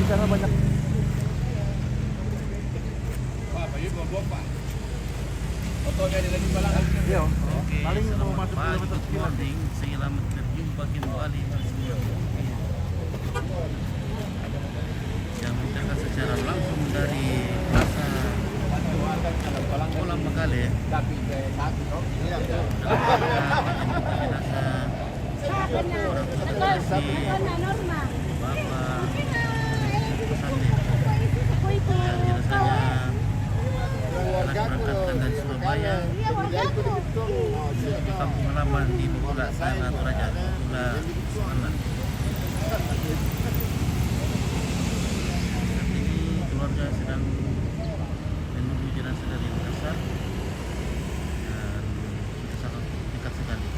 sana banyak. Iya, paling mau masuk kilometer sekian. Selamat berjumpa kembali bersama yang menceritakan secara langsung dari Plaza Kolam Makale berangkatkan dari Surabaya di kampung halaman di Bukula Tanah Toraja, Bukula Semarang. Saat ini keluarga sedang menunggu jenazah dari Makassar dan sudah sangat dekat sekali.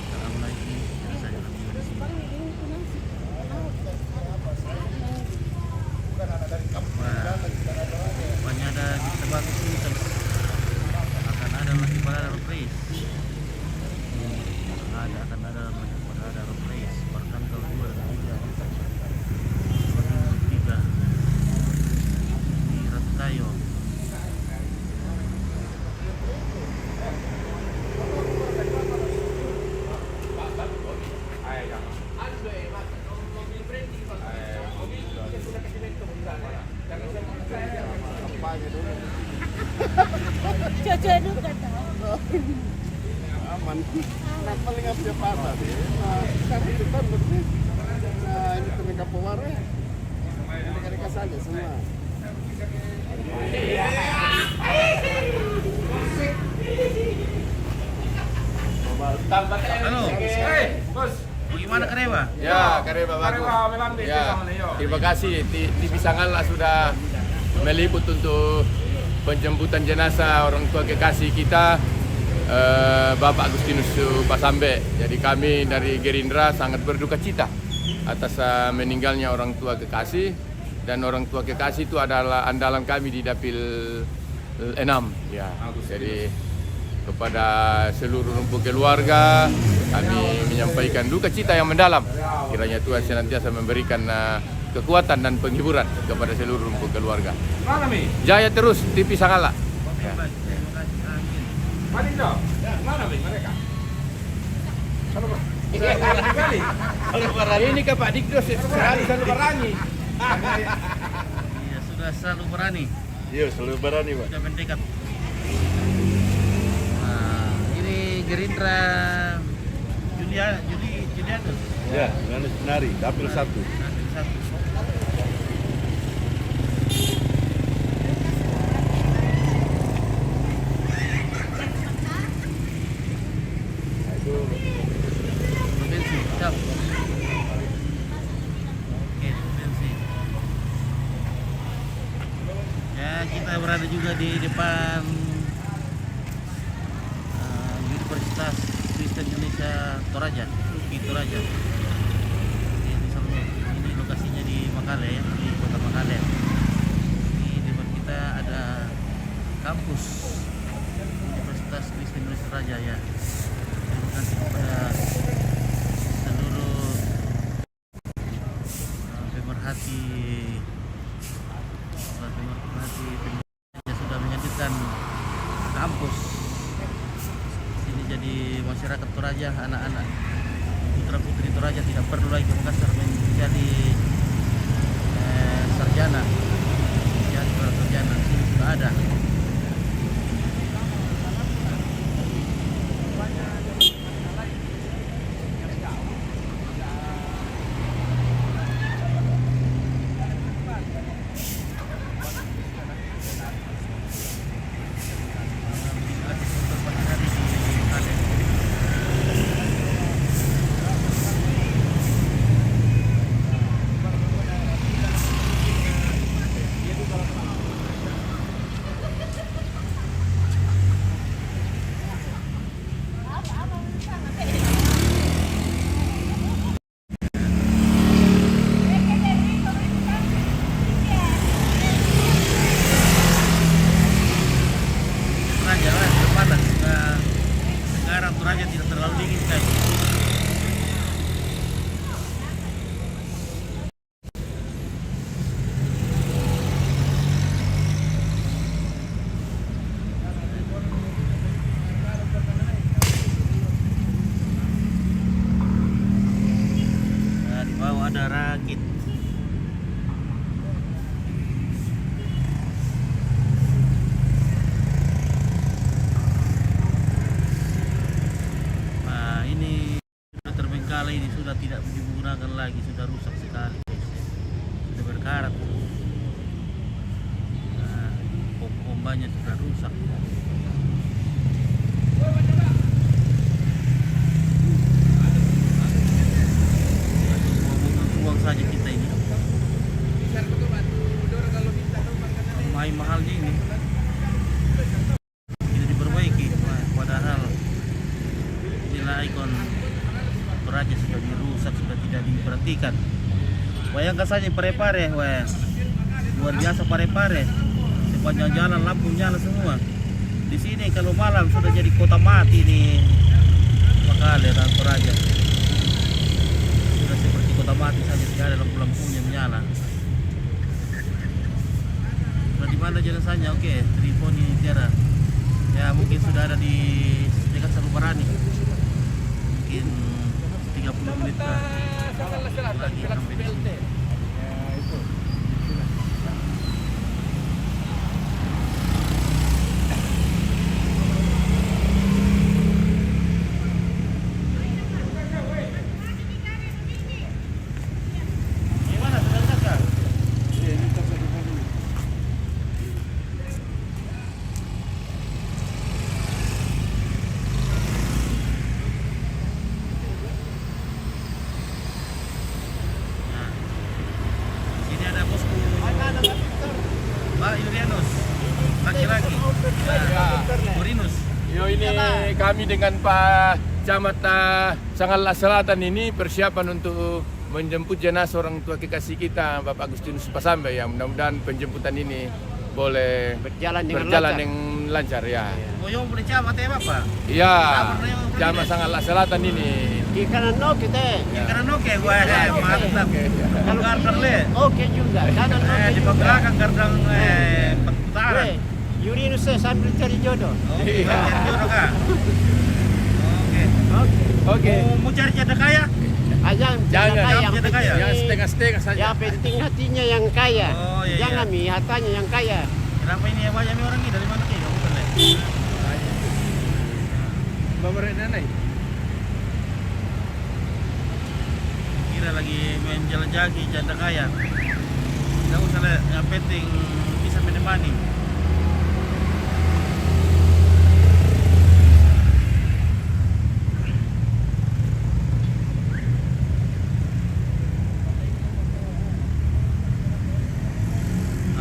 Sekarang lagi jenazahnya lagi di sini. Rupanya ada di tempat ini akan ada lagi pada race. Akan ada pada race per tanggal 2 dan 3 di Ratu Tayo. Cucu dulu kata. Aman. Nah, paling apa patah deh. Nah, sekarang itu kan bersih. Nah, ini tenaga pewarna. Mereka saja semua. Halo, bos. Bagaimana Kareba? Ya, Kareba bagus. Ya, terima kasih. TV Sangala sudah meliput untuk penjemputan jenazah orang tua kekasih kita, Bapak Agustinus Pasambe. Jadi kami dari Gerindra sangat berduka cita atas meninggalnya orang tua kekasih, dan orang tua kekasih itu adalah andalan kami di Dapil 6. Ya, jadi kepada seluruh rumpun keluarga kami menyampaikan duka cita yang mendalam. Kiranya Tuhan senantiasa memberikan kekuatan dan penghiburan kepada seluruh rumpun keluarga. Jaya terus TV Sangala. Ya. Ini ke Pak Dikdos sehari selalu berani. Iya, sudah selalu berani. Iya, selalu berani, Pak. Sudah mendekat. Nah, ini Gerindra Julianus. Ya, Julianus Benari, Dapil 1. Dapil 1. Provinsi, siap. Oke, provinsi. Ya, kita berada juga di depan Universitas Kristen Indonesia Toraja, UKI Toraja. Ini lokasinya di Makale, di kota Makale. Di depan kita ada kampus Universitas Kristen Indonesia Toraja ya. Terima kasih kepada seluruh pemerhati yang sudah menyediakan kampus sini. Jadi masyarakat Toraja, anak-anak putra putri Toraja tidak perlu lagi ke Makassar menjadi sarjana, jadi sarjana sini sudah ada. rusak. Buang saja kita ini. Main mahalnya ini. Tidak diperbaiki, padahal nilai ikon Toraja sudah dirusak, sudah tidak diperhatikan. Bayangkan saja pare-pare, luar biasa pare-pare. Sepanjang jalan lampu nyala semua. Di sini kalau malam sudah jadi kota mati nih, Makale dan Toraja. Sudah seperti kota mati saja, tidak ada lampu-lampunya menyala. Nah, di mana jenazahnya? Oke, Triponi Tiara. Ya mungkin sudah ada di dekat Sarubarani. Mungkin 30 menit lagi sampai di sini. Gimana sudah dekat kah? Iya, ini kita di mana? Nah, sini ada bosku Pak Yurianus, laki-laki. Turinus. Yo, ini kami dengan Pak Camat Sangala Selatan ini persiapan untuk menjemput jenazah orang tua kekasih kita Bapak Agustinus Pasambe, ya. Mudah-mudahan penjemputan ini boleh berjalan yang lancar, ya. Oh, yang boleh camat ya Bapak? Iya, Camat Sangala Selatan ini. di kanan oke teh. Karena oke, mantap. Kalau gardang le. Oke juga. Kanan oke Di juga. belakang gardang utara. Weh, Yurinus saya sambil cari jodoh. Oke, jodoh kah? Oke. Oke. Oke. Mau cari janda kaya? Jangan Jangan jadi kaya. Jangan setengah-setengah saja. Yang penting hatinya yang kaya. Oh, iya, Jangan iya. mi hartanya yang kaya. Kenapa ini ya banyak orang ini? Dari mana ki? Kamu kan le? Bapak Renanai. Kira lagi main jalan jaki janda kaya. Tidak usah le, yang penting bisa menemani.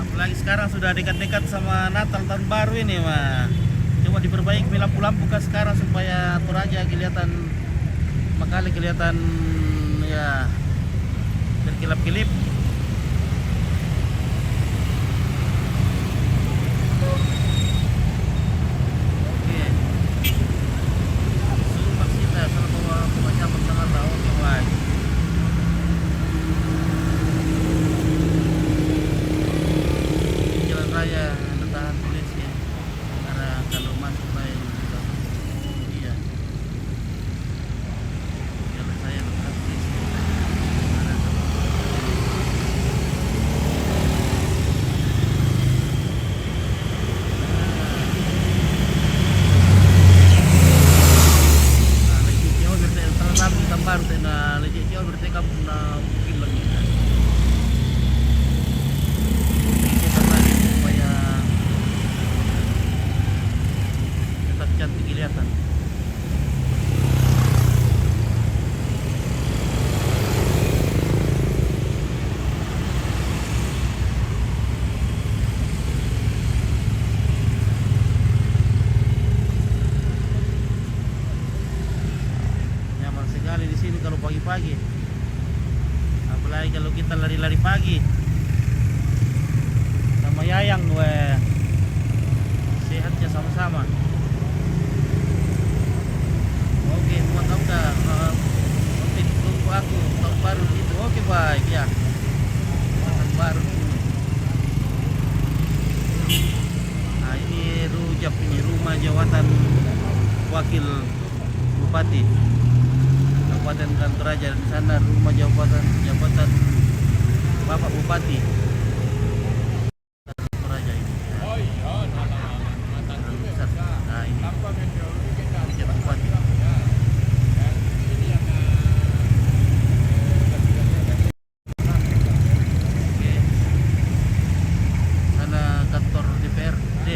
Apalagi sekarang sudah dekat-dekat sama Natal tahun baru ini mah. Coba diperbaiki lampu-lampu kan sekarang supaya Toraja kelihatan Makale kelihatan ya berkilap-kilip. Oke. Sumpah kita salah bawa pejabat tanggal tahu oke baik. Jalan raya ada tahan polisi ya. Karena kalau masuk lain juga iya. Jalan saya lepas polisi. Ada nah, legit jauh berarti terlalu tambah na legit jauh berarti kamu na mungkin lagi. Supaya tetap cantik kelihatan. Nyaman sekali di sini kalau pagi-pagi. Apalagi kalau kita lari-lari pagi. Sama Yayang sehatnya sama-sama. Oke, buat kamu dah oke, tunggu aku tahun baru itu. Oke baik ya. Tahun baru ini. Nah ini Rujab, ini rumah jawatan wakil bupati Kabupaten Toraja. Di sana rumah jabatan Bapak Bupati Toraja ini. Nah ini Rujab Bupati. Oke. Sana kantor DPRD.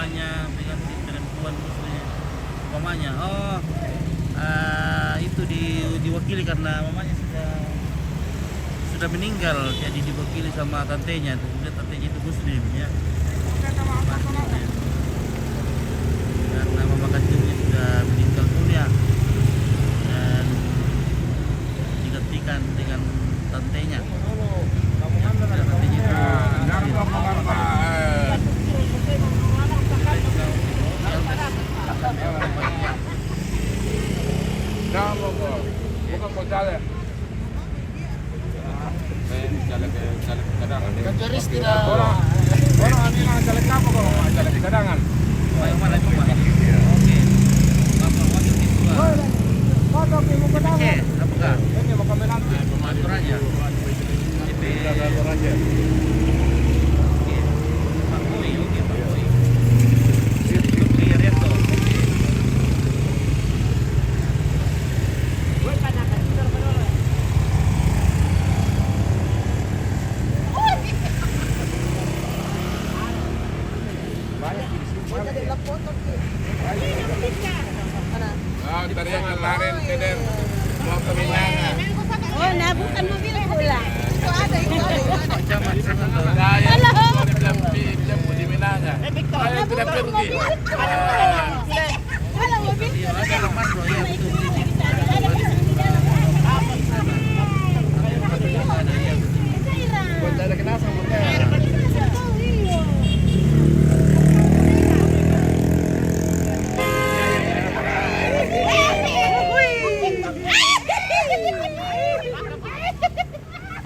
namanya pengganti perempuan maksudnya mamanya. Itu diwakili karena mamanya sudah meninggal, jadi diwakili sama tantenya. Kemudian tantenya itu muslim ya. Karena mama kandungnya sudah meninggal dunia dan digantikan dengan tantenya. Tantenya itu Kanjaris tidak. Orang ini nang caleg apa kok nggak caleg di cadangan? yang mana itu Pak? Oke. Bapak wakil ketua. DPC, apakah? Ini mau kami nanti. Atur aja. Atur aja. Oke. Pak Boy, oke Pak Boy. Putri Rianto. Tadi yang kemarin kita mau ke Minanga. Oh, nah bukan mobil pula. Itu ada. Camat Sananda. Saya bilang mau di Minanga. Saya tidak pergi. Kalau mobil Iya, ada Armando ya betul. Buat ada kenal sama mereka.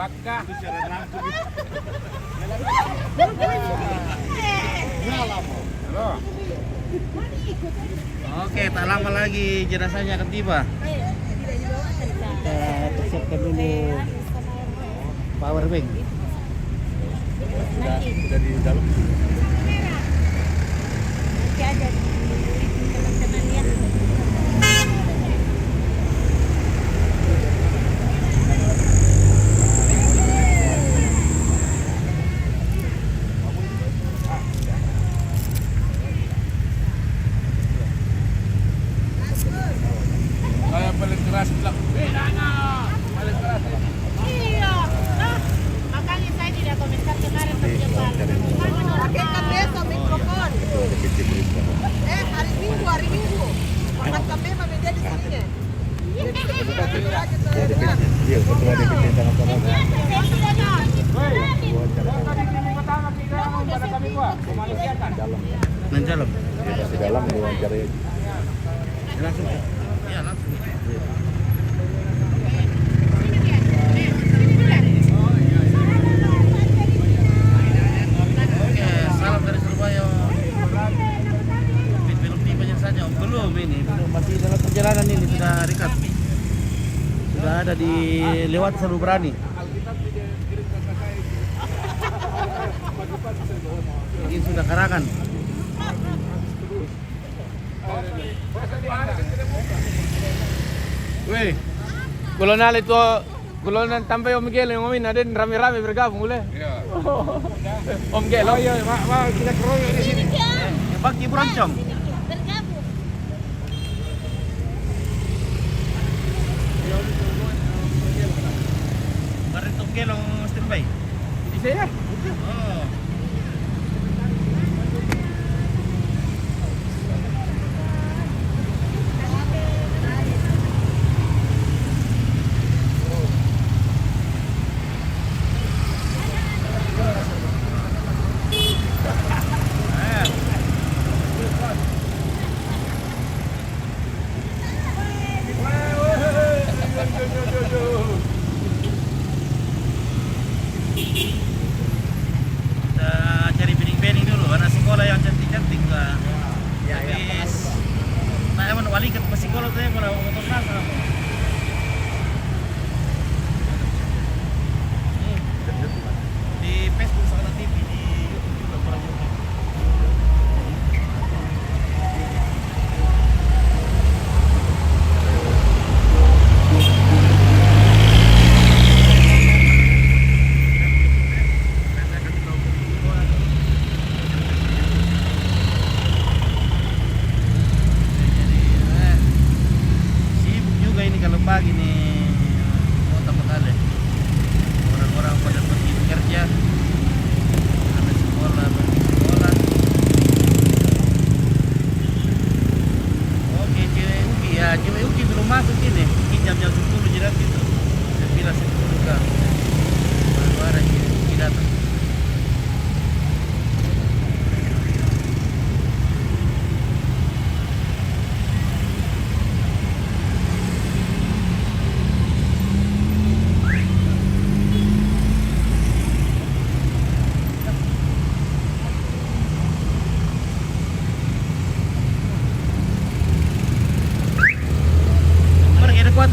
Bakka. Halo. Oke, tak lama lagi jenazahnya akan tiba. Kita persiapkan dulu power bank. Sudah di dalam. Nanti ada di teman-teman ya. Saya paling keras bilang Minanga. Paling keras. Iya. Makanya saya tidak komentar kemarin percobaan. Pakaikan besok mikrofon. Hari Minggu. Makan kami sama media di sini. Iya, ketua DPC sangat sangat. Dan jalan. Masih dalam diwawancara. Langsung. Iya, langsung. Oke, salam dari Surabaya. Belum tipanya saja, belum ini, belum masih dalam perjalanan ini sudah dekat. Sudah ada di lewat Seru Berani. Mungkin sudah Karangan. Weh, kolonel tambah Om Gelo yang ngomongin ada rame-rame bergabung boleh? Iya. Om Gelo. Iya, kita keroyok di sini. Bagi Broncong. Bergabung. Kemarin Tom Gelong standby. Di saya. Oh. Kita cari bening-bening dulu, anak sekolah yang cantik-cantik lah. Habis, nah emang wali ke sekolah tuh ya kalau motor nasa. Di Facebook sama TV di YouTube juga kurang lebih.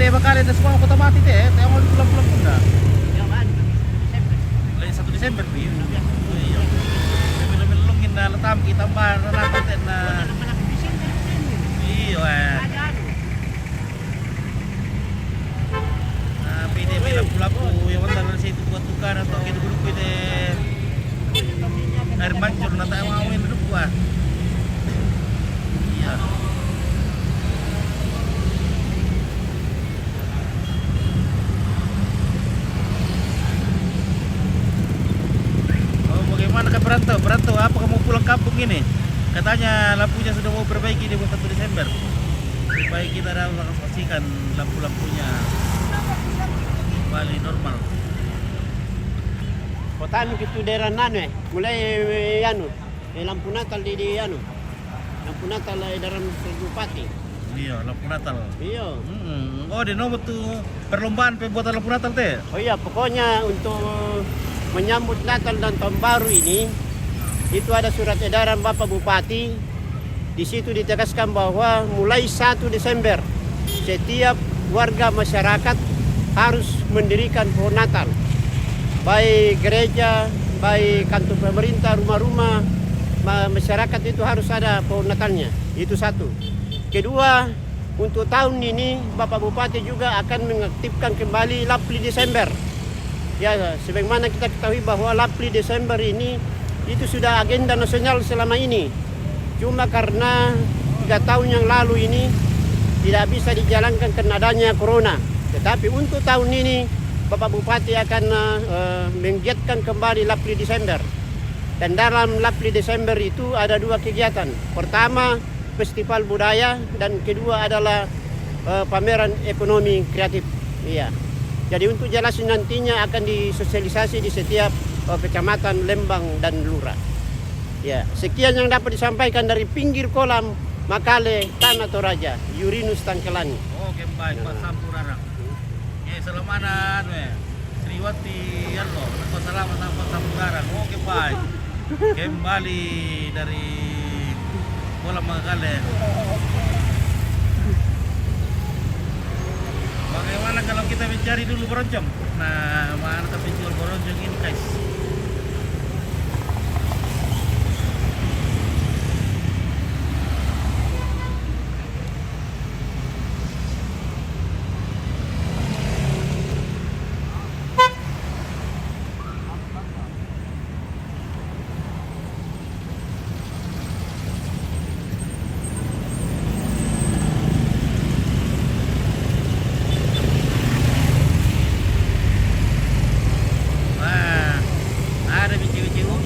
bakal ada semua kota mati teh, teh mau pulang-pulang pun dah. Ya kan, Desember. Lain 1 Desember pi. Iya. Lebih lungin na letam kita tambah rata teh na. Iya. Ada anu. Nah, PDB lapu-lapu yang mana dari situ buat tukar atau kita duduk kita air mancur nanti mau yang duduk gua. Iya. Oh, bagaimana kan perantau? Perantau apa kamu pulang kampung ini? Katanya lampunya sudah mau perbaiki di 1 Desember. Supaya kita dapat pastikan lampu-lampunya kembali normal. Kota anu gitu daerah nanu mulai anu lampu Natal di anu. Lampu Natal daerah Bupati. Iya, lampu Natal. Iya. Oh, di nomor tuh perlombaan pembuatan lampu Natal teh. Oh iya, pokoknya untuk menyambut Natal dan Tahun Baru ini itu ada surat edaran Bapak Bupati. Di situ ditegaskan bahwa mulai 1 Desember setiap warga masyarakat harus mendirikan pohon Natal. Baik gereja, baik kantor pemerintah, rumah-rumah masyarakat itu harus ada pohon Natalnya. Itu satu. Kedua, untuk tahun ini Bapak Bupati juga akan mengaktifkan kembali Lapli Desember. Ya, sebagaimana kita ketahui bahwa Lapli Desember ini itu sudah agenda nasional selama ini. Cuma karena 3 tahun yang lalu ini tidak bisa dijalankan karena adanya corona. Tetapi untuk tahun ini Bapak Bupati akan menggiatkan kembali Lapli Desember. Dan dalam Lapli Desember itu ada 2 kegiatan. Pertama, festival budaya dan kedua adalah pameran ekonomi kreatif. Iya. Jadi untuk jelasin nantinya akan disosialisasi di setiap kecamatan Lembang dan Lurah. Ya, sekian yang dapat disampaikan dari pinggir kolam Makale, Tanah Toraja, Yurinus Tangkelani. Oke, baik Pak Sampurarang. Ya, selamanan Sriwati Yarlo, tanpa salam tanpa Sampurarang. Oke, baik. Kembali dari kolam Makale. Bagaimana kalau kita mencari dulu boroncong? Nah, mana kita jual boroncong ini, guys?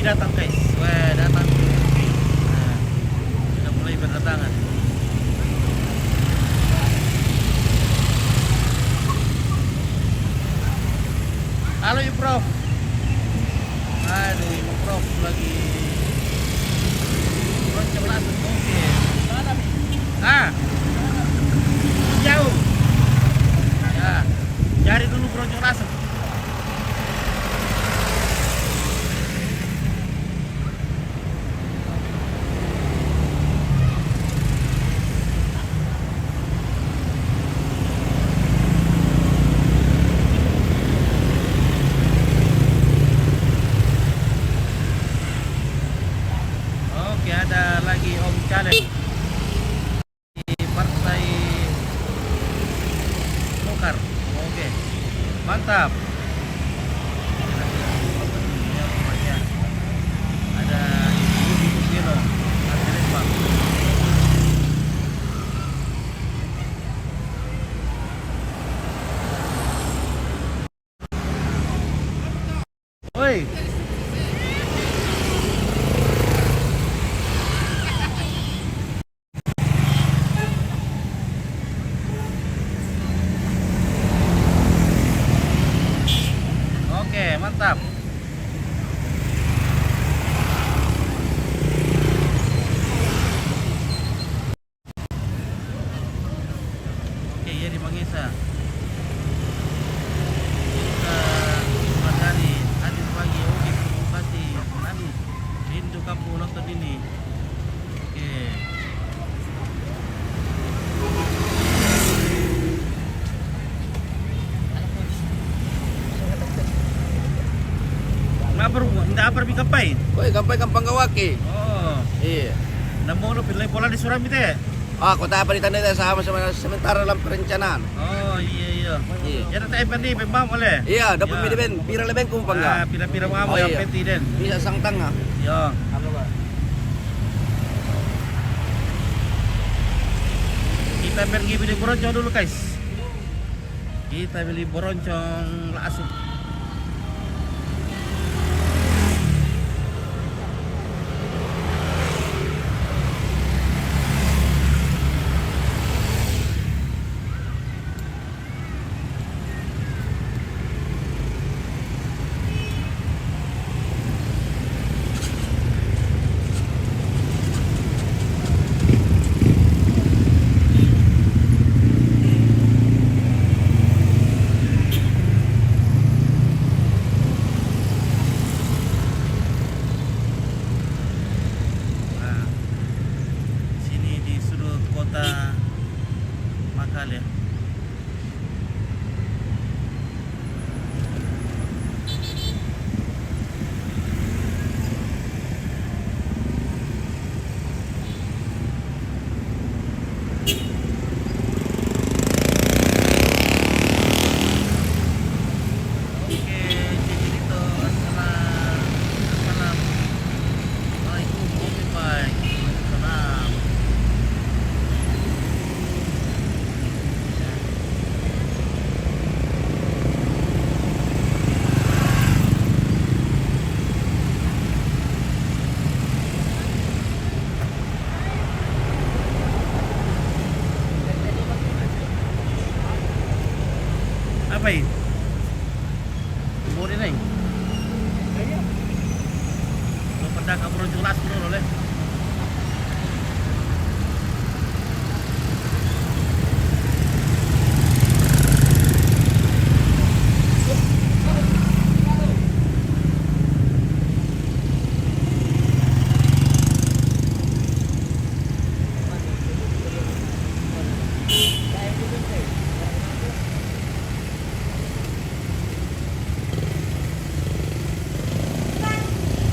Datang guys, wah datang. Nah, sudah mulai berdatangan. Halo Ibu Prof. Aduh Ibu Prof lagi boroncong langsung oke. Jauh. Ya, cari dulu boroncong langsung. Ada lagi Om Challenge di Partai Golkar. Oke, mantap. Ada Ibu Biro, Lembang. Oi. Mantap. Oke, ya di Mangesa. Kita dari Adit pagi. Oke, terima kasih. Anu, rindu kamu nonton ini. Oke. sampaikan Panggawaki. Oh. Iya. Namo lo pilih bola di Suram itu ya? Ah, kota apa di tanda sama sementara dalam perencanaan. Oh iya. Iya. Ya tak ipan ni pembam oleh. Iya, dapat Ya. mediben, pira leben kung Ah, pangga. pila-pila mga mo Oh, yang iya. peti din. Bisa sang tanga. Ya. Kita pergi beli boroncong dulu guys. Kita beli boroncong lasuk. Nah, sini di sudut kota Makal ya. Oke, jadi itu Assalamualaikum warahmatullahi wabarakatuh. Apa ini? Boleh nih. Lo pada kabur jelas dulu oleh.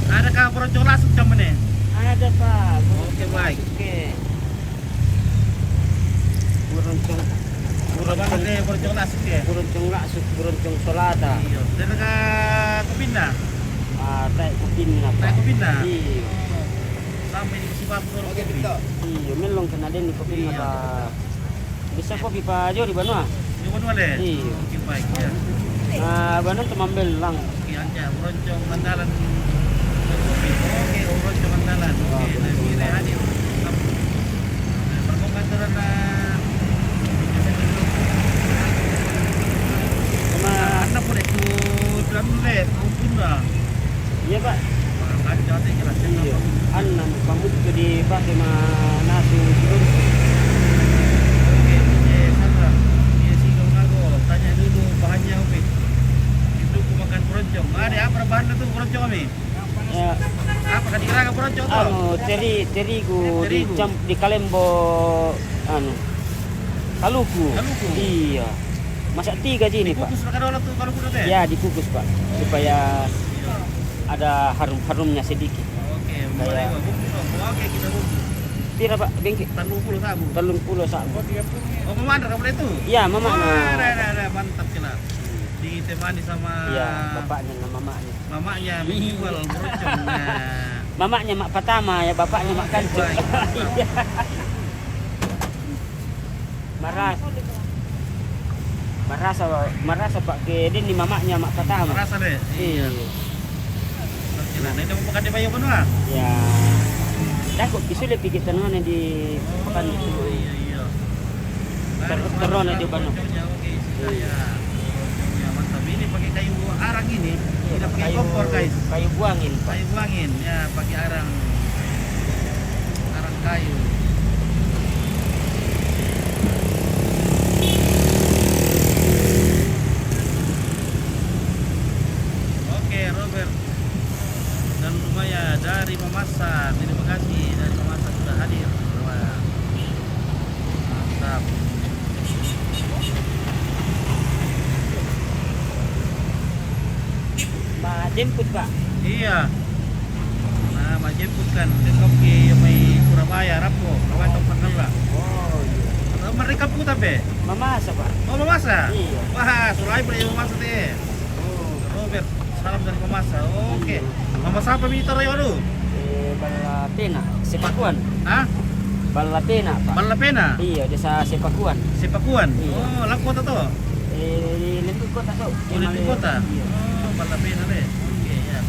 Adakah boroncong lasuk jam ini? Ada Pak. Oke, baik. Oke. Buroncong Berapa deh boroncong lasuk ya? buroncong laksuk, buroncong solada. Iya. Dan ke Kupinda. Tayo kupin na Tayo kupin na? Iyo. Sampai di Sibabur. Oke, betul. Iyo, melong ka na din ni kupin na ba. Bisa ko pa jo di ba no? Yung ano wala? Iya. Oke, baik ya. Ba tumambel lang. Oke, aja boroncong mandalan. Oke, boroncong mandalan. Oke, dan kira hadir. Perkomandaran na Sama anak po itu bilang ulit, mungkin lah. iya Pak. Kacau deh jelasnya. Iyo. Anan pamut ko di pa kay nasu siguro. Oke, oke, Sandra. Dia singgung aku, tanya dulu bahannya Umi. Itu aku makan boroncong. Ada apa bahannya tuh boroncong Umi? Ya, Apa kan dikira boroncong tuh? terigu Terigu. di kalembo kaluku. Kaluku? Iya. Masak 3 ini Pak. Dikukus makan dulu tuh kalau kudu teh. Ya dikukus Pak supaya ada harum-harumnya sedikit. Oke, mulai Kayak- bungkus. Oke, kita bungkus. Pira Pak bengki 30 sabu. 30 sabu. Oh, memandar kamu itu? Iya, mama. Oh, ada, mantap kena. Ditemani sama Iya, bapaknya sama mamanya. mamanya menjual boroncong. Nah, Mamanya mak Patama ya, bapaknya mak Kancu. Baik, mantap. Iya. Marasa Pak ke din ni mamanya mak Patama. merasa deh. Iya. Nah, ini mau makan di Bayu Benua. Ya. Dah kok kisule pikir tangan di pekan itu. Oh, iya. Terus na di Bano. Oke, saya. Ya, mantap. Ini pakai kayu arang ini. Tidak pakai kompor, guys. Kayu buangin Pak. Kayu buangin. Ya, pakai arang. Arang kayu. Oke, Robert dan Lumaya dari Memasak. Terima kasih dari Memasak sudah hadir. Wah, mantap. Jemput Pak. Iya. Nah, jemputkan tengok ke mai Surabaya rapo kawan tempat lah. Oh, iya. Mereka pun tapi. Mamasa, Pak. Oh, Mamasa? Iya. Wah, Sulai boleh Mamasa teh. Oh, Robert, salam dari Mamasa. Oke. Mamasa apa minta rayo lu? Balatena, Sepakuan. Hah? Balatena, Pak. Balapena? Iya, desa Sepakuan. Sepakuan? Iya. Oh, lang kota to? Di Lembut Kota, so. Oh, di kota? Iya. Oh, Balapena deh. Oke, ya.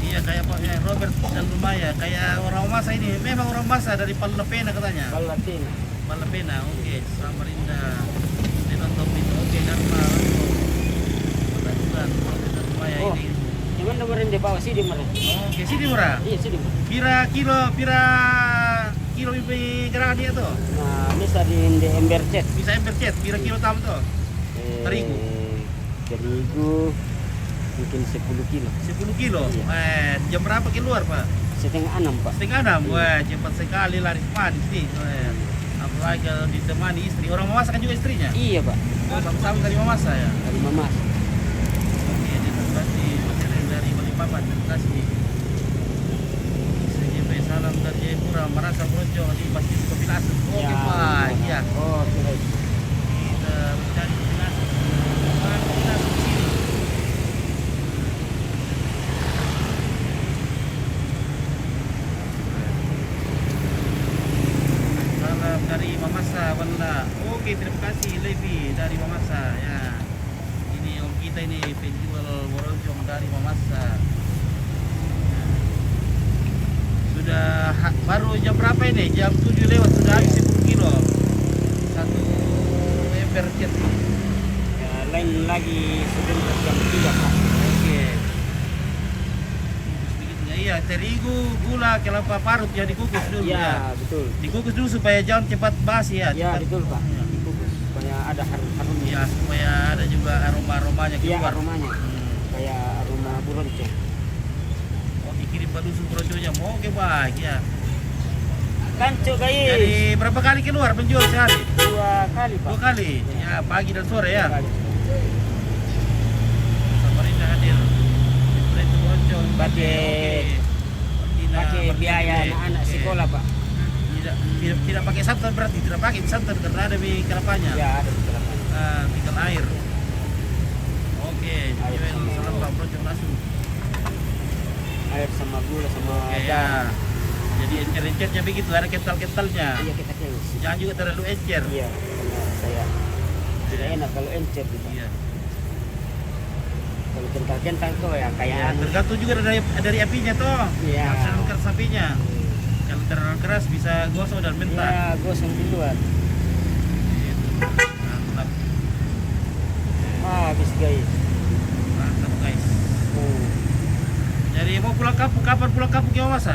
Iya, kayak Pak ya, Robert dan Lumaya, kayak orang Mamasa ini. Memang orang Mamasa dari Balapena katanya. Balatena. Balapena, oke. Samarinda. Dinonton itu, oke. Dharma. Pembantuan. Dan Lumaya Oh. ini. Cuman nomornya di bawah sini, Mas. Oke, sini murah. Iya, sini. Pira kilo ibu gerakan dia tuh. Nah, bisa di ember cat. Bisa ember cet, pira kilo tam tuh. Terigu? Terigu mungkin 10 kilo. 10 kilo. Iya. Jam berapa keluar, Pak? Setengah 6, Pak. Setengah 6. Wah, cepat sekali laris manis nih. Apalagi kalau ditemani istri. Orang Mamasa kan juga istrinya. Iya, Pak. Oh, sama-sama dari Mamasa ya. Dari Mamas. Oke, terima kasih Mas Eren dari Balikpapan. Terima kasih. CJP salam dari Jayapura, Merasa Bronjong di Masjid Kopi Lasem. Oke, Pak. Iya. Oh, kira. Kita mencari Kopi Lasem. Kopi Lasem di sini. Salam dari Mamasa, Wanda. Oke, terima kasih Levi dari Mamasa ya. Ini om kita ini penjual borojong dari Mamasa. Sudah baru jam berapa ini? Jam 7 lewat sudah habis 10 kilo. Satu ember cat. Ya, lain lagi sebentar jam 3, Pak. Oke. Begitu ya. Iya, terigu, gula, kelapa parut ya dikukus dulu ya. Iya, betul. Dikukus dulu supaya jangan cepat basi ya. Iya, cepat- betul, Pak. Dikukus supaya ada harumnya. Ya, supaya ada juga aroma-aromanya Iya, keluar. aromanya. Hmm. Kayak aroma buronceng. Oh, dikirim Pak Dusun Projonya. Oke, baik ya. Kanco, guys. Jadi berapa kali keluar penjual sehari? 2 kali, Pak. 2 kali. Ya, pagi dan sore ya. 2 kali. Samarinda hadir. Itu Projon. Pakai- Pakai biaya anak-anak sekolah, Pak. Tidak pakai santan berarti tidak pakai santan karena ada di kelapanya. Ya, ada di belakang. Tinggal air. Oke, Air jual sama- salam Pak Projon langsung. Air sama gula sama Oke ya. Jadi encer-encernya begitu, ada kental-kentalnya. Iya, kita keus. Jangan juga terlalu encer. Iya, karena saya tidak enak kalau encer gitu. Iya. Kalau kental-kental tuh ya kayak Ya, tergantung juga dari apinya toh. Iya. Harus keras apinya. Kalau terlalu keras bisa gosong dan mentah. ya gosong di luar. Gitu. Mantap. Habis guys. Mantap guys. Oh, Jadi mau pulang kampung, kapan pulang kampung ya Mas?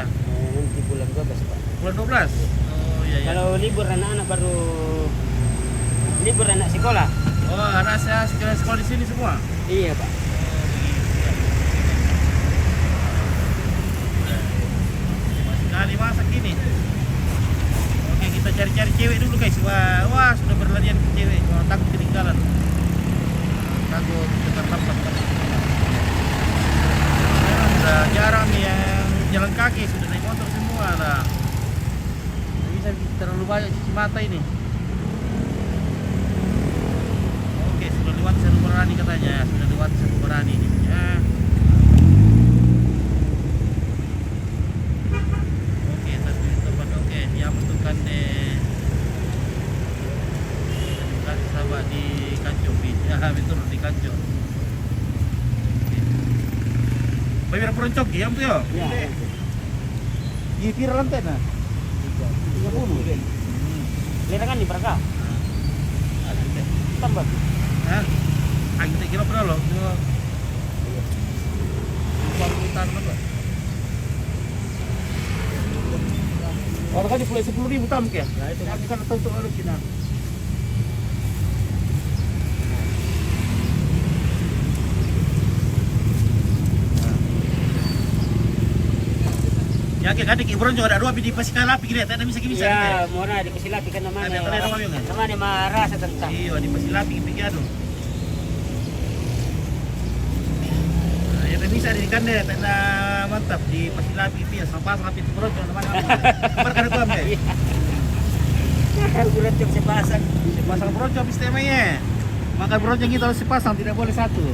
nanti bulan 12, Pak. Bulan 12? Oh iya iya. Kalau libur anak-anak baru libur anak sekolah. Oh anak saya sekolah di sini semua? Iya, Pak. Oh begitu ya. Cepat sekali masak ini. Oke kita cari-cari cewek dulu guys. Wah sudah berlarian ke cewek. Wah, takut ketinggalan. Takut terlambat. Sudah jarang nih yang jalan kaki, sudah naik motor semua lah. Nggak bisa terlalu banyak cuci mata ini. Oke, sudah lewat Seru Berani katanya, sudah lewat Seru Berani ini. Ya. Oke, tadi tempat oke, dia membutuhkan deh. Terima kasih sahabat di Kancung, ya betul di Kancung. Bayar peroncok ya, betul ya? Ya. Di viral lantai nah. 30. Lerangan di berapa? Tambah. Hah? Ayo kita kira berapa loh? Bukan putar apa? Orang kan di 10.000 tam ya? Nah itu kan untuk orang Cina. Ya kayak adik Ibron juga ada dua di pasikal lapi gitu ya, tak ada bisa Ya, murah dikasih lagi kan namanya. Ada tadi nama yang Namanya marah tentang. iya di pasikal lapi pikir aduh. Nah, ya Tenda bisa di ikan deh, tenda mantap di Pasilapi itu ya, sampai itu Brojo mana-mana. Kemarin itu ambil. Bulan jam sepasang Brojo habis temanya. Maka Brojo kita harus sepasang, tidak boleh satu.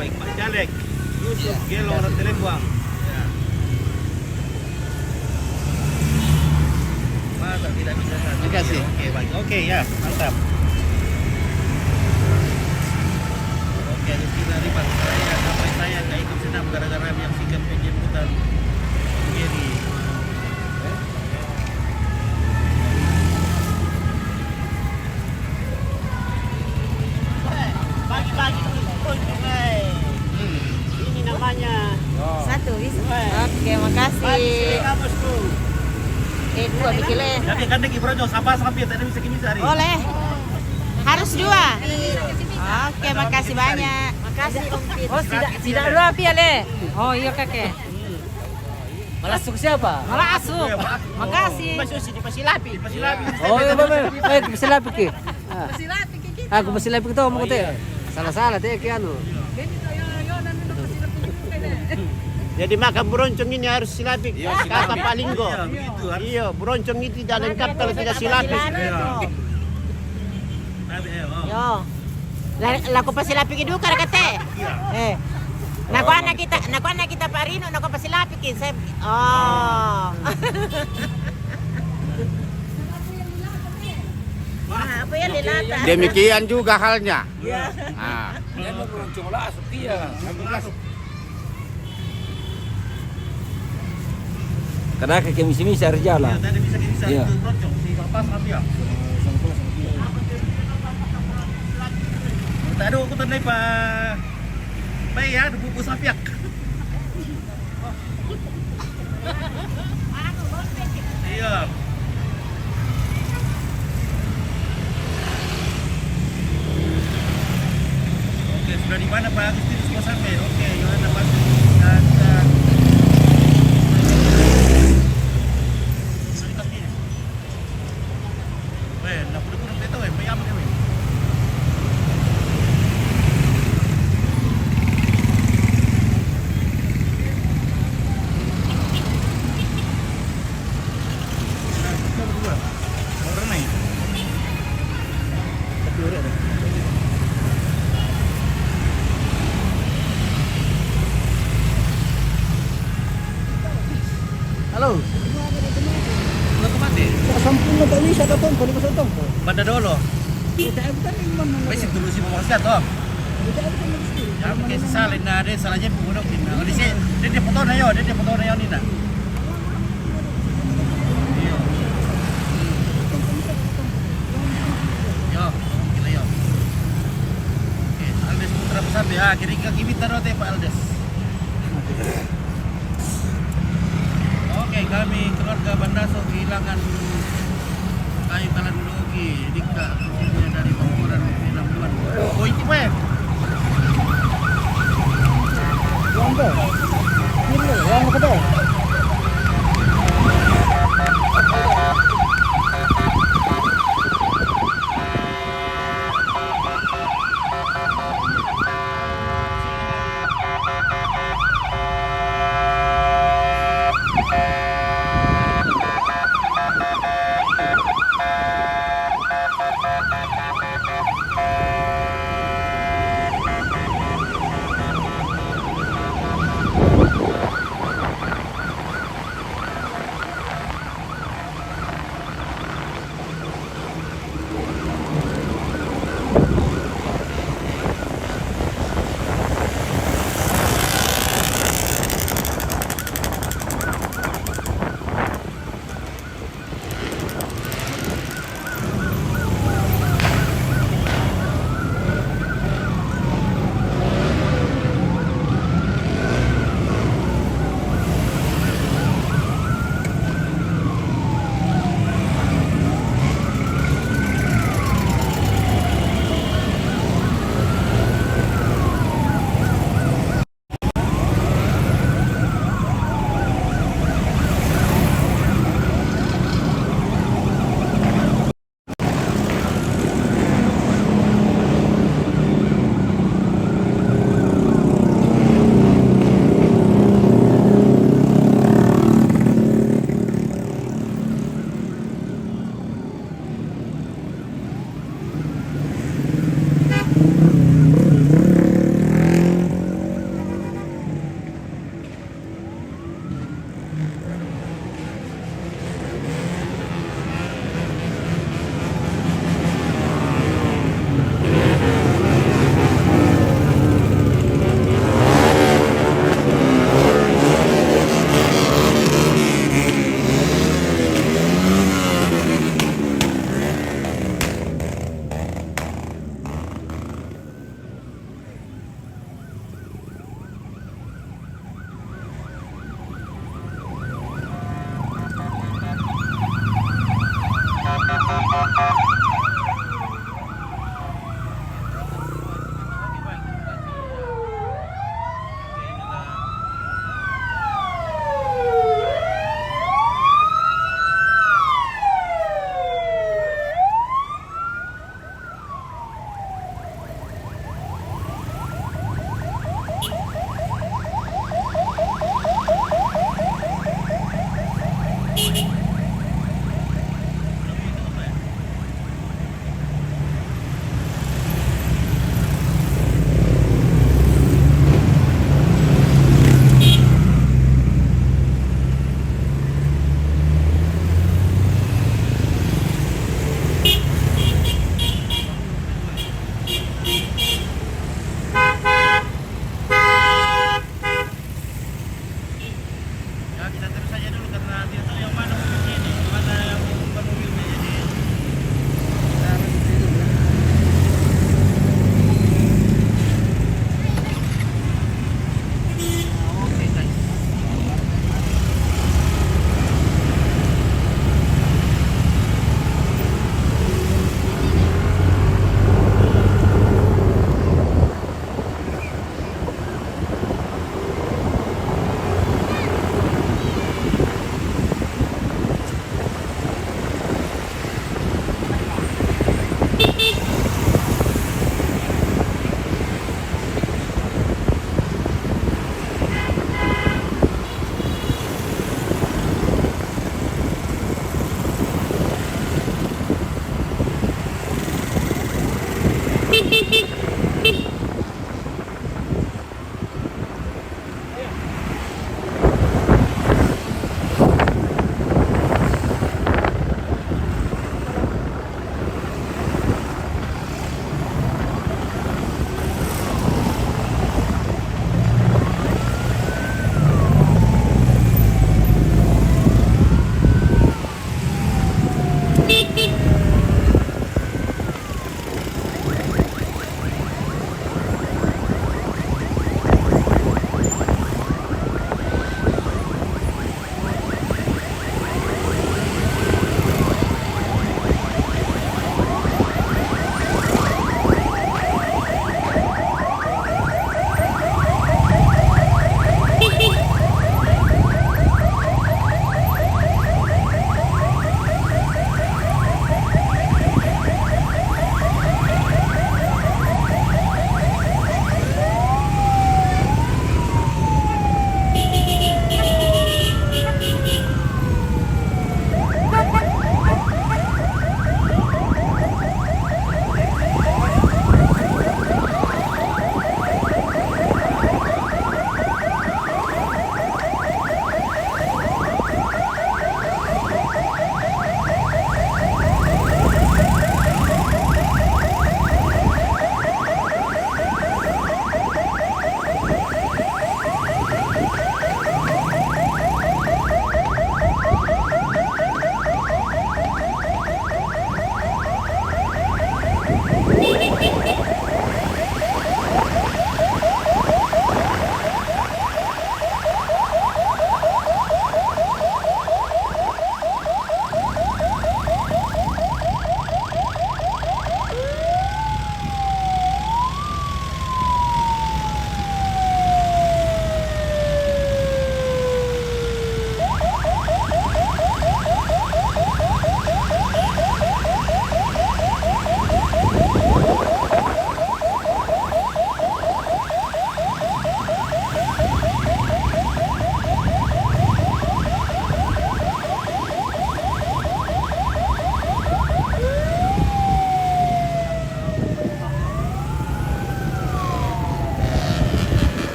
Baik Pak Jalek, Yusuf Gelo orang Telembang. Ya. Masa tidak bisa satu. Terima kasih. Oke, baik. Oke ya, mantap. Oke, kita lipat saya sampai saya nggak ikut senam gara-gara yang sikap penjemputan Geri. Bagi-bagi ini namanya. Satu bisa. Wah. Oke, makasih. Bosku. Dua bikinnya. Jadi kan deki Brojo sampai tadi bisa kimi sehari. Boleh. Harus dua. Oke, makasih banyak. Makasih Om Pit. Oh, tidak dua pia le. Oh iya kakek. Malasuk siapa? Malasuk. Makasih. Mas Susi di Pasilapi. Oh iya bener. Eh Pasilapi ke. Aku Pasilapi itu mau teh. Salah-salah teh ke anu. Jadi makan beroncong ini harus silapik. Kata Pak Linggo. Iya, beroncong itu tidak lengkap kalau tidak silapik. Yo. Laku pasilapik itu kara kate. Naku anak kita Pak Rino, naku pasilapik saya. Oh. Apa ya dilata? Demikian juga halnya. Nah, Karena kakek misi-misi harus jalan. Tadi bisa kimi sehari Iya. itu Brojo di pas nanti ya. Tadi aku tandai Pak ya, buku sapiak. Iya. Oke, sudah di mana Pak Agustinus mau sampai? Oke, Yohana Pasti dan weh, nak pura-pura beto weh, mayam ni weh. Halo. Lo kemana? Sampun na tali siya datang ko sa tong. Banda dolo. Pwede dulu si Mokaskat toh. Ya, pakai si salin na ada salahnya pembunuh kita. Di sini dia foto na yo, dia foto na yo ni na. Yo. Yo, kita yo. Oke, Aldes Putra Besar ya, kiri kaki kita rote Pak Aldes. Oke, kami keluarga Bandaso kehilangan kayu talan dulugi dikta khususnya dari Pemburan Pinambuan. Oh, itu Pak. Yang kedua.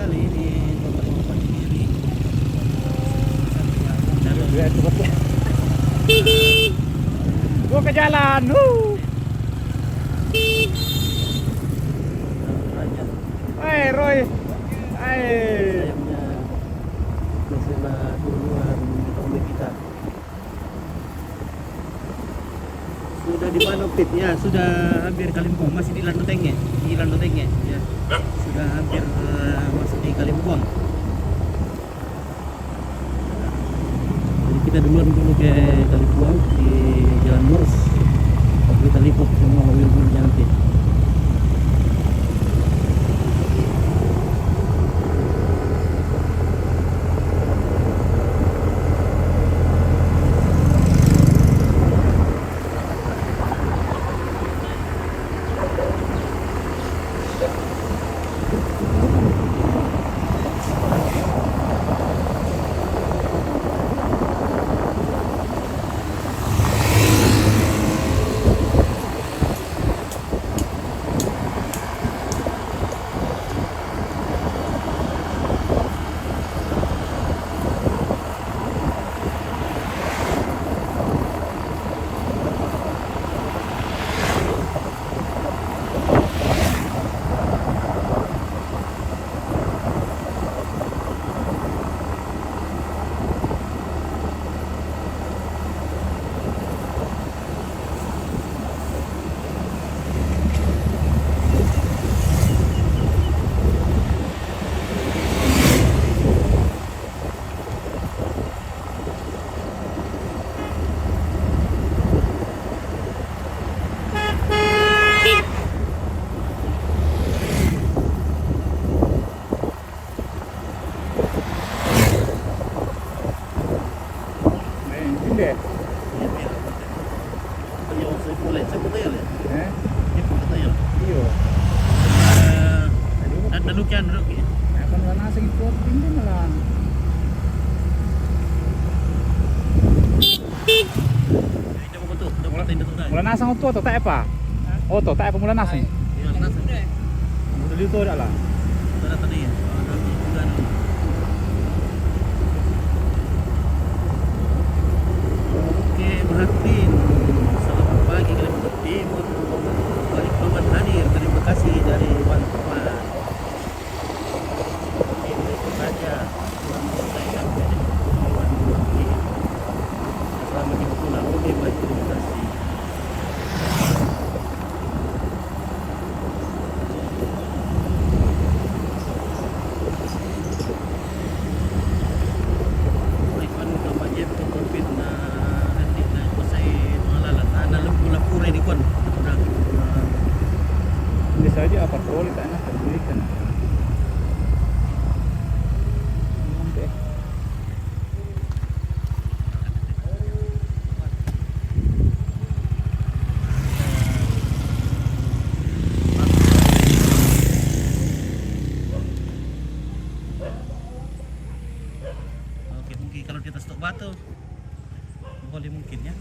sekali di kota Kabupaten Giri. Gua ke jalan. Hai Roy. Hai. Sayangnya masalah duluan oleh kita. Sudah di mana pitnya? Sudah hampir Kalimpong, masih di Landotengnya, ya. Sudah hampir masuk di Kalimpong. Jadi kita duluan dulu ke Kalimpong di Jalan Lurus. Kita liput semua mobil-mobilnya nanti. Mula nasa ng to tak apa? Oh, to tak apa mula nasa. Mula dito dah lah. Oke, Berhatin. Selamat pagi Kalimantan Timur. Balik Roman hadir. Terima kasih dari Bantuan. Itu saja. Selamat pulang. Oke, baik, terima kasih. Bisa aja apa patroli tak enak berikan. Oke, mungkin kalau kita stok batu boleh mungkin ya.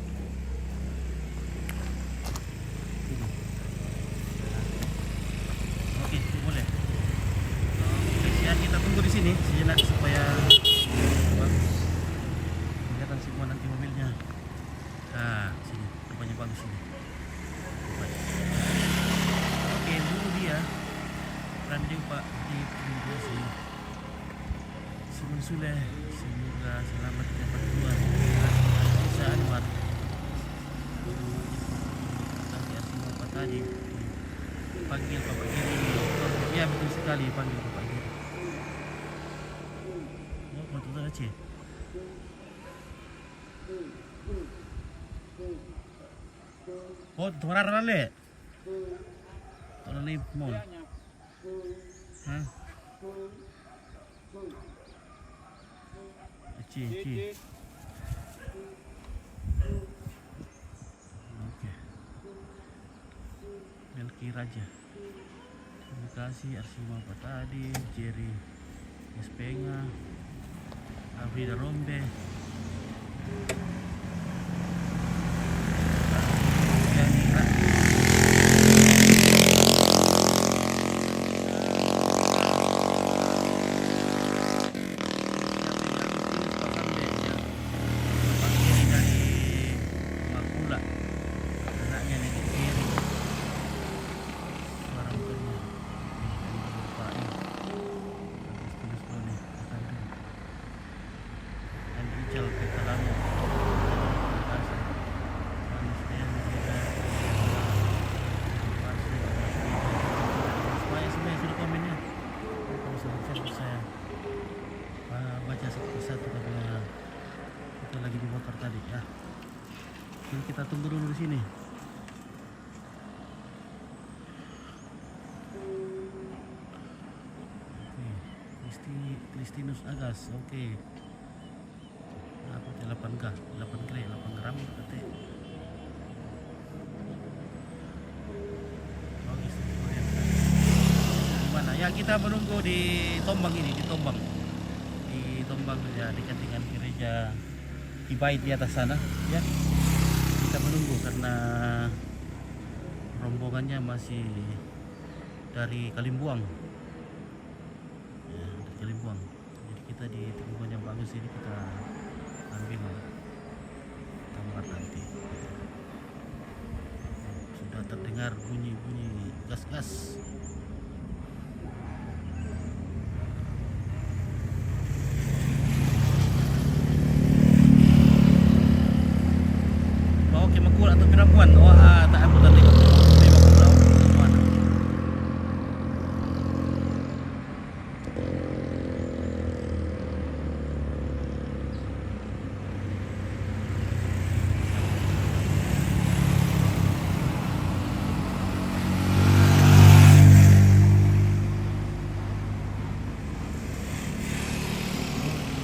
Oke, boleh. Oke, ya kita tunggu di sini sejenak supaya bagus. Kelihatan semua nanti mobilnya. Nah, sini rupanya bagus ini. Oke, dulu dia branding Pak di sini. Sumun Suleh, semoga selamat dapat keluar. Bisa Anwar. Tadi Asimo Pak tadi panggil Bapak Giri. Ya betul sekali panggil Bapak Giri. Oh, mau tutup aja. Oh, tumarar lale. Lale mo. Hah? Ci. Oke. Melki Raja. Terima kasih Arsima Pak tadi, Jerry Espenga, Afrida Rombe. Jadi kita tunggu dulu di sini. Kristinus Agas, oke. Apa 8K, 8 gram kata. Bagus. Gimana? Ya kita menunggu di Tombang ini, di Tombang ya, dekat dengan gereja Hibait di atas sana, ya. Kita menunggu karena rombongannya masih dari Kalimbuang. Ya, dari Kalimbuang. Jadi kita di tempat yang bagus ini kita ambil gambar nanti. Sudah terdengar bunyi-bunyi gas-gas. Oke, Makul atau Pirampuan. Wah, tak ambil tadi. Ini Makul atau mana?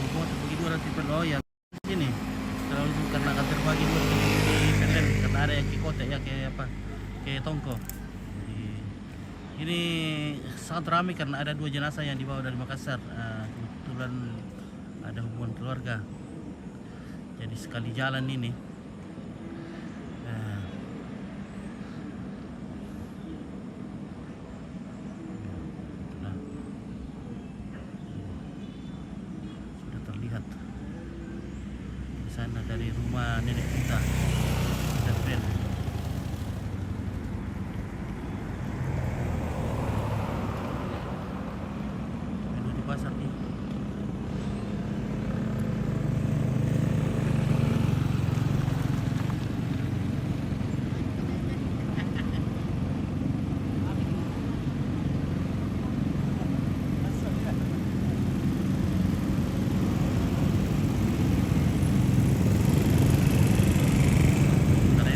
Buat bagi dua nanti perlu ya. Ini kalau itu karena akan terbagi dua di Penden karena ada yang ke kota ya kayak apa kayak Tongko. Jadi ini sangat ramai karena ada 2 jenazah yang dibawa dari Makassar. Kebetulan ada hubungan keluarga. Jadi sekali jalan ini. Nah, sudah terlihat di sana dari rumah nenek kita Ben. Menu di pasar nih. Karena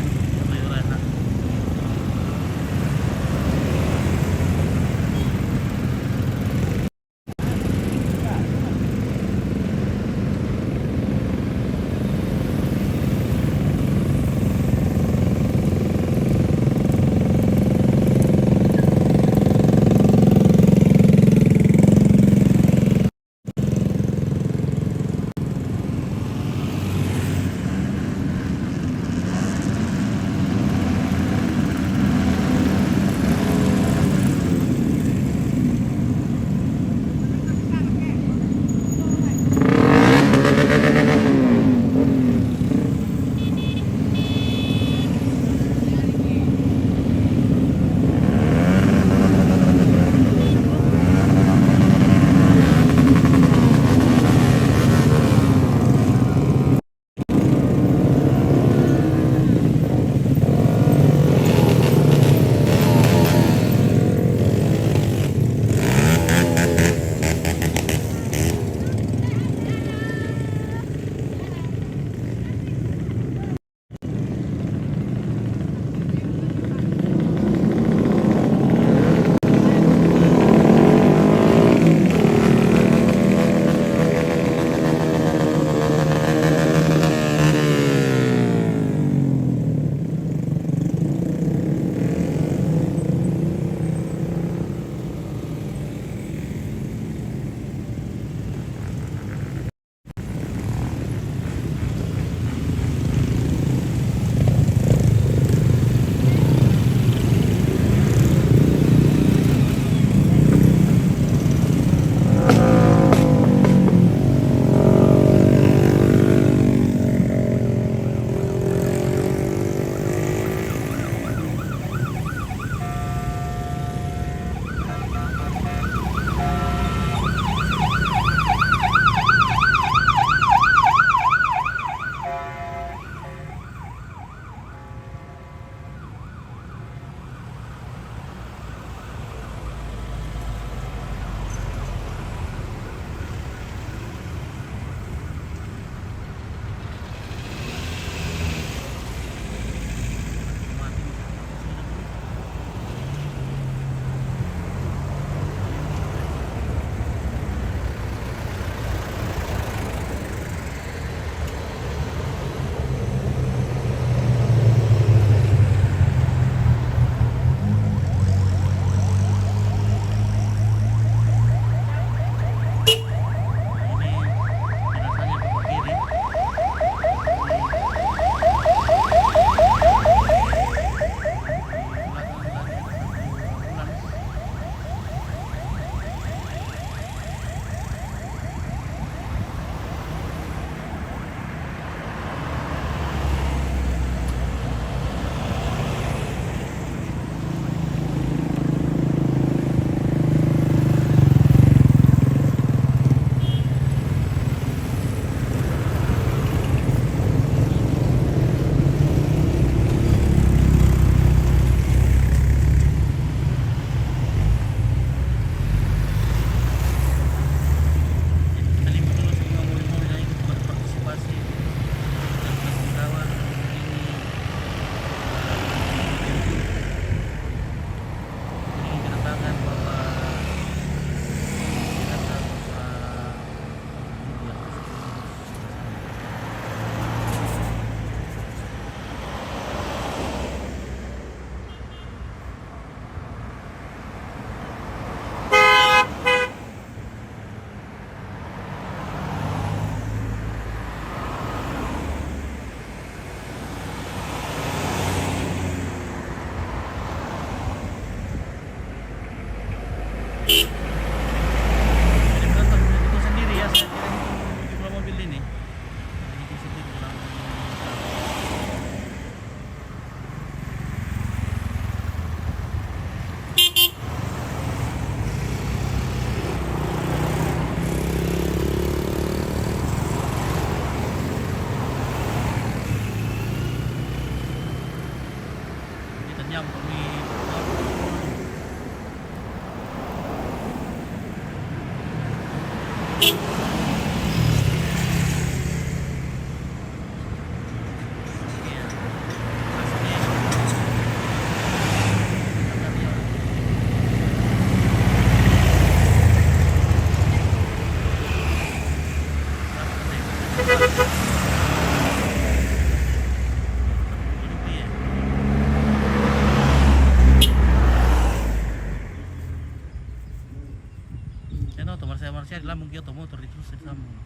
Sambung.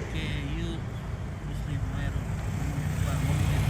Oke, yuk Muslim Meru Pak Monumen.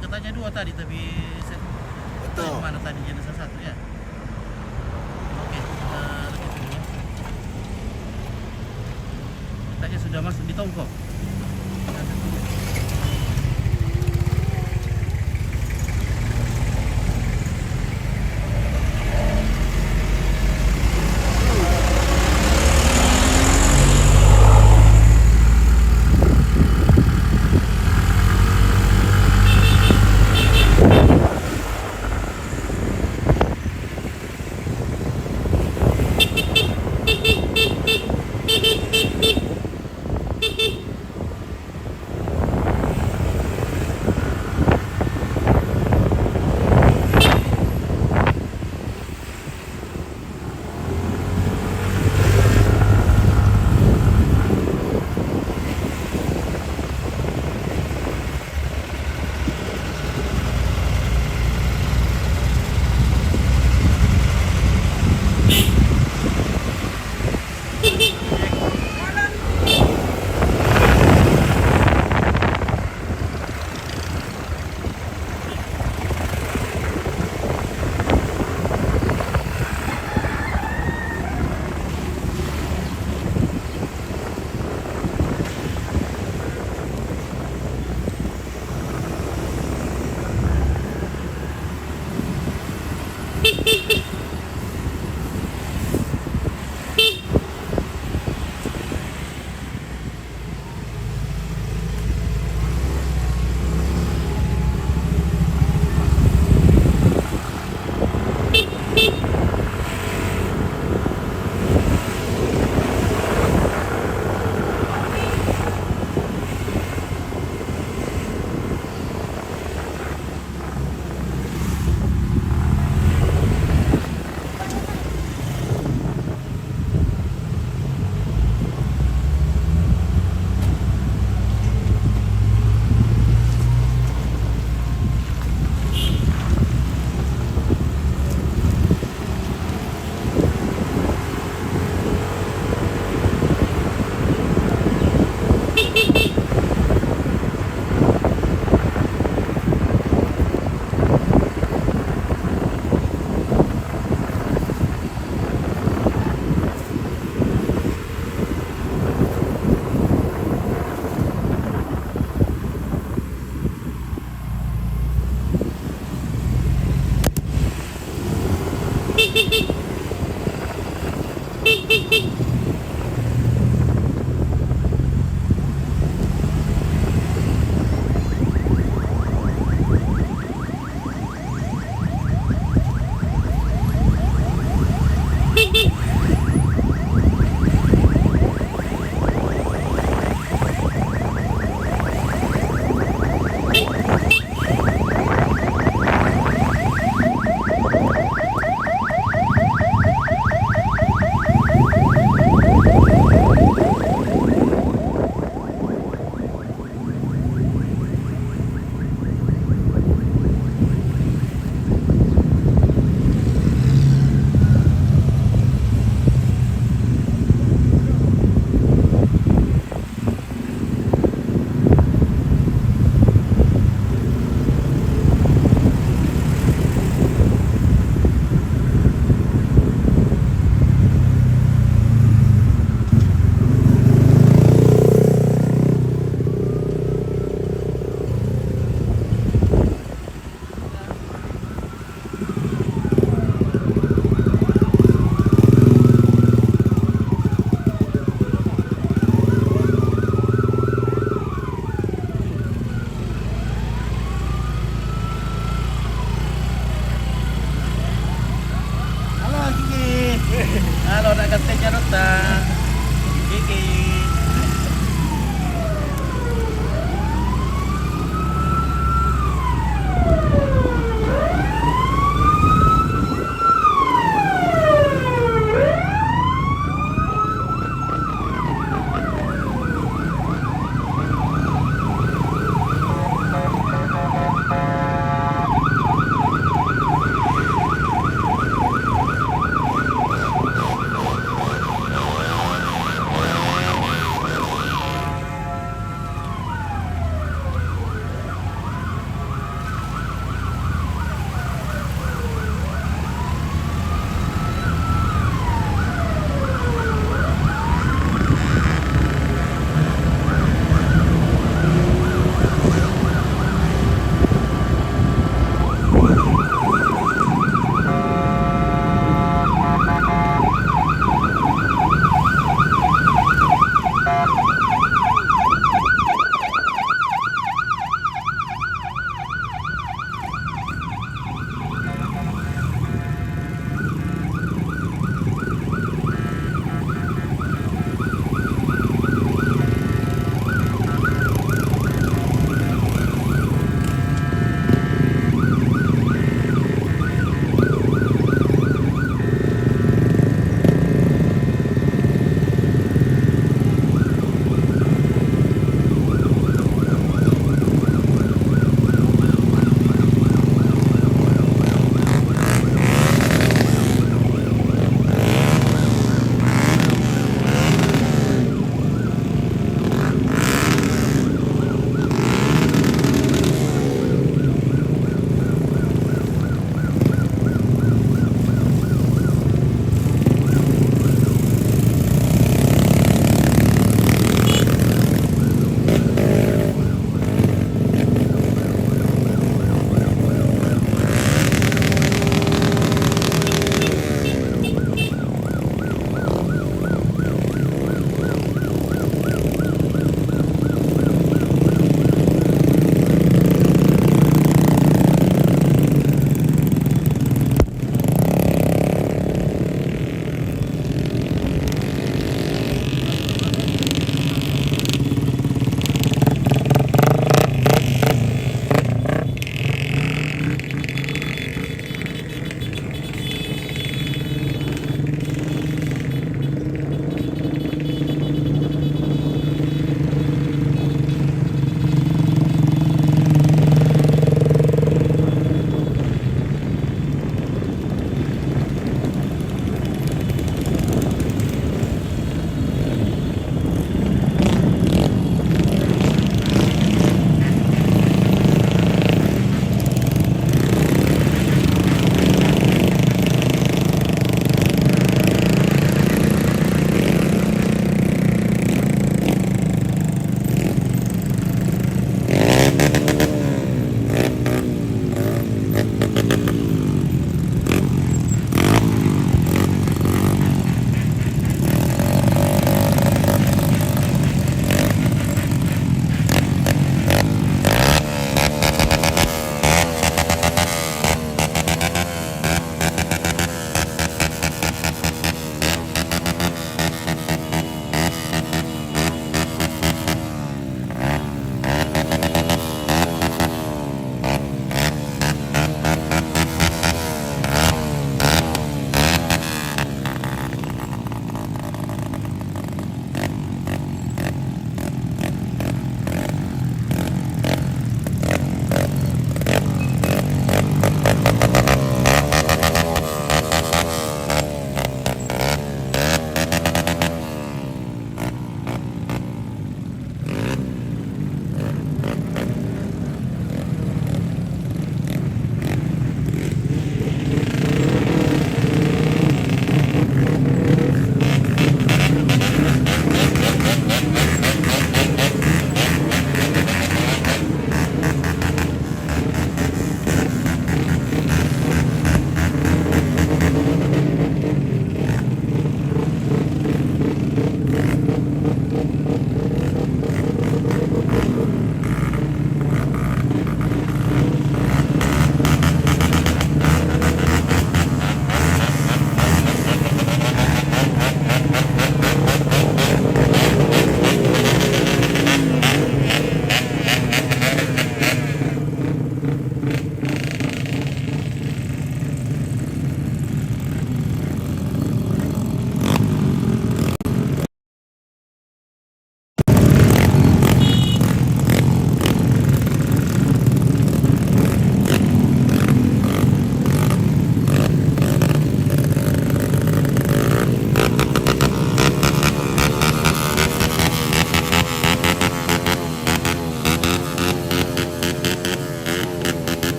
katanya 2 tadi, tapi saya Betul. mana tadi jenazah 1 ya. Oke, kita lanjut dulu ya. Katanya sudah masuk di tongkok.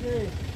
Lagi.